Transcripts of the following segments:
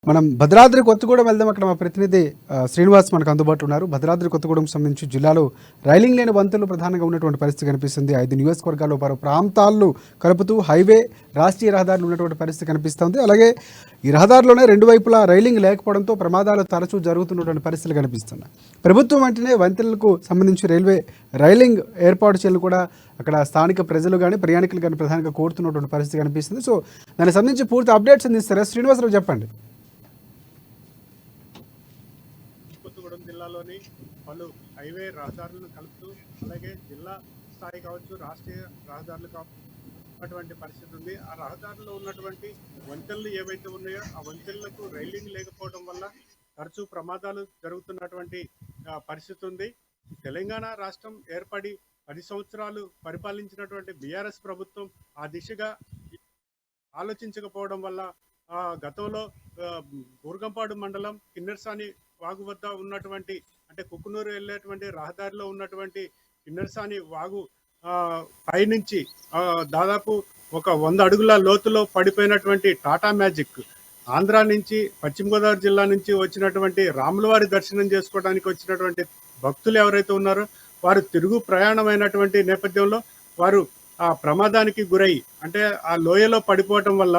మనం భద్రాద్రి కొత్తగూడెం వెళ్దాం. అక్కడ మా ప్రతినిధి శ్రీనివాస్ మనకు అందుబాటులో ఉన్నారు. భద్రాద్రి కొత్తగూడెం సంబంధించి జిల్లాలో రైలింగ్ లేని వంతెనలు ప్రధానంగా ఉన్నటువంటి పరిస్థితి కనిపిస్తుంది. 5 నియోజకవర్గాల్లో పలు ప్రాంతాలను కలుపుతూ హైవే, రాష్ట్రీయ రహదారులు ఉన్నటువంటి పరిస్థితి కనిపిస్తుంది. అలాగే ఈ రహదారిలోనే రెండు వైపులా రైలింగ్ లేకపోవడంతో ప్రమాదాలు తరచూ జరుగుతున్నటువంటి పరిస్థితులు కనిపిస్తున్నాయి. ప్రభుత్వం అంటేనే వంతెనలకు సంబంధించి రైలింగ్ ఏర్పాటు చేయాలని కూడా అక్కడ స్థానిక ప్రజలు కానీ ప్రయాణికులు కానీ ప్రధానంగా కోరుతున్నటువంటి పరిస్థితి కనిపిస్తుంది. సో దానికి సంబంధించి పూర్తి అప్డేట్స్ అందిస్తారా శ్రీనివాసరావు? చెప్పండి. కొత్తగూడెం జిల్లాలోని పలు హైవే రహదారులను కలుపుతూ అలాగే జిల్లా స్థాయి కావచ్చు, రాష్ట్రీయ రహదారులు అటువంటి పరిస్థితి ఉంది. ఆ రహదారుల్లో ఉన్నటువంటి వంతెనలు ఏవైతే ఉన్నాయో ఆ వంతెనలకు రైలింగ్ లేకపోవడం వల్ల తరచూ ప్రమాదాలు జరుగుతున్నటువంటి పరిస్థితి ఉంది. తెలంగాణ రాష్ట్రం ఏర్పడి 10 సంవత్సరాలు పరిపాలించినటువంటి బీఆర్ఎస్ ప్రభుత్వం ఆ దిశగా ఆలోచించకపోవడం వల్ల గతంలో బూర్గంపాడు మండలం కిన్నెరసాని వాగు వద్ద ఉన్నటువంటి అంటే కుక్కునూరు వెళ్ళేటువంటి రహదారిలో ఉన్నటువంటి కిన్నెరసాని వాగు పైనుంచి దాదాపు ఒక 100 అడుగుల లోతులో పడిపోయినటువంటి టాటా మ్యాజిక్ ఆంధ్ర నుంచి పశ్చిమ గోదావరి జిల్లా నుంచి వచ్చినటువంటి రాములవారి దర్శనం చేసుకోవడానికి వచ్చినటువంటి భక్తులు ఎవరైతే ఉన్నారో వారు తిరుగు ప్రయాణమైనటువంటి నేపథ్యంలో వారు ఆ ప్రమాదానికి గురై అంటే ఆ లోయలో పడిపోవటం వల్ల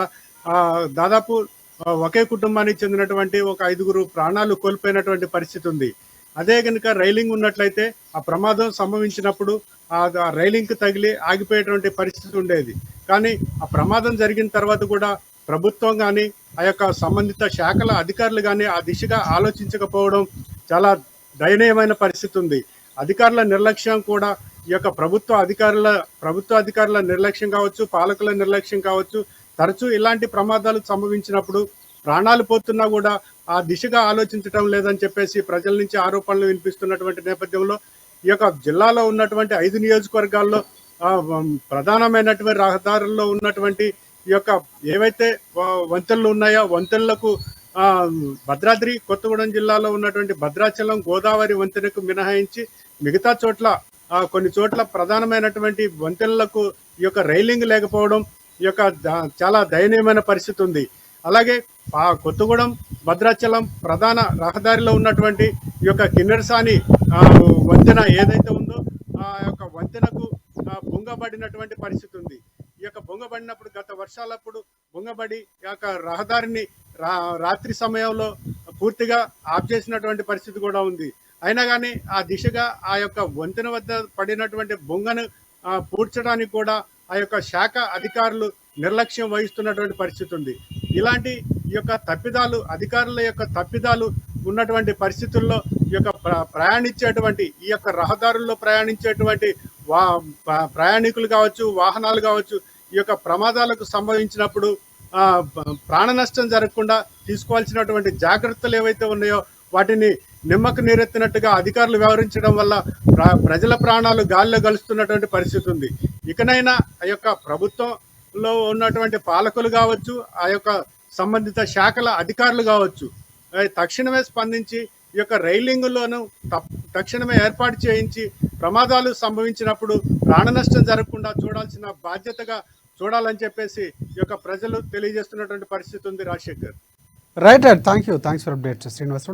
దాదాపు ఒకే కుటుంబానికి చెందినటువంటి ఒక 5గురు ప్రాణాలు కోల్పోయినటువంటి పరిస్థితి ఉంది. అదే కనుక రైలింగ్ ఉన్నట్లయితే ఆ ప్రమాదం సంభవించినప్పుడు ఆ రైలింగ్కి తగిలి ఆగిపోయేటువంటి పరిస్థితి ఉండేది. కానీ ఆ ప్రమాదం జరిగిన తర్వాత కూడా ప్రభుత్వం కానీ ఆ యొక్క సంబంధిత శాఖల అధికారులు కానీ ఆ దిశగా ఆలోచించకపోవడం చాలా దయనీయమైన పరిస్థితి ఉంది. అధికారుల నిర్లక్ష్యం కూడా ఈ యొక్క ప్రభుత్వ అధికారుల నిర్లక్ష్యం కావచ్చు, పాలకుల నిర్లక్ష్యం కావచ్చు. తరచూ ఇలాంటి ప్రమాదాలు సంభవించినప్పుడు ప్రాణాలు పోతున్నా కూడా ఆ దిశగా ఆలోచించడం లేదని చెప్పేసి ప్రజల నుంచి ఆరోపణలు వినిపిస్తున్నటువంటి నేపథ్యంలో ఈ యొక్క జిల్లాలో ఉన్నటువంటి 5 నియోజకవర్గాల్లో ప్రధానమైనటువంటి రహదారుల్లో ఉన్నటువంటి ఈ యొక్క ఏవైతే వంతెనలు ఉన్నాయో వంతెనలకు భద్రాద్రి కొత్తగూడెం జిల్లాలో ఉన్నటువంటి భద్రాచలం గోదావరి వంతెనకు మినహాయించి మిగతా చోట్ల కొన్ని చోట్ల ప్రధానమైనటువంటి వంతెనలకు ఈ యొక్క రైలింగ్ లేకపోవడం ఈ యొక్క చాలా దయనీయమైన పరిస్థితి ఉంది. అలాగే కొత్తగూడెం భద్రాచలం ప్రధాన రహదారిలో ఉన్నటువంటి ఈ యొక్క కిన్నెరసాని వంతెన ఏదైతే ఉందో ఆ యొక్క వంతెనకు బొంగబడినటువంటి పరిస్థితి ఉంది. ఈ యొక్క బొంగబడినప్పుడు గత వర్షాలప్పుడు బొంగబడి ఈ యొక్క రహదారిని రాత్రి సమయంలో పూర్తిగా ఆఫ్ చేసినటువంటి పరిస్థితి కూడా ఉంది. అయినా కానీ ఆ దిశగా ఆ యొక్క వంతెన వద్ద పడినటువంటి బొంగను పూడ్చడానికి కూడా ఆ యొక్క శాఖ అధికారులు నిర్లక్ష్యం వహిస్తున్నటువంటి పరిస్థితి ఉంది. ఇలాంటి ఈ యొక్క తప్పిదాలు అధికారుల యొక్క తప్పిదాలు ఉన్నటువంటి పరిస్థితుల్లో ఈ యొక్క ప్రయాణించేటువంటి ఈ యొక్క రహదారుల్లో ప్రయాణించేటువంటి ప్రయాణికులు కావచ్చు, వాహనాలు కావచ్చు, ఈ యొక్క ప్రమాదాలకు సంభవించినప్పుడు ప్రాణ నష్టం జరగకుండా తీసుకోవాల్సినటువంటి జాగ్రత్తలు ఏవైతే ఉన్నాయో వాటిని నిమ్మకు నీరెత్తినట్టుగా అధికారులు వ్యవహరించడం వల్ల ప్రజల ప్రాణాలు గాల్లో కలుస్తున్నటువంటి పరిస్థితి ఉంది. ఇకనైనా ఆ యొక్క ప్రభుత్వంలో ఉన్నటువంటి పాలకులు కావచ్చు, ఆ యొక్క సంబంధిత శాఖల అధికారులు కావచ్చు తక్షణమే స్పందించి ఈ యొక్క రైలింగ్లోనూ తక్షణమే ఏర్పాటు చేయించి ప్రమాదాలు సంభవించినప్పుడు ప్రాణ నష్టం జరగకుండా చూడాల్సిన బాధ్యతగా చూడాలని చెప్పేసి ఈ యొక్క ప్రజలు తెలియజేస్తున్నటువంటి పరిస్థితి ఉంది. Rajasekhar. Right. Thanks for updates Srinivasarao.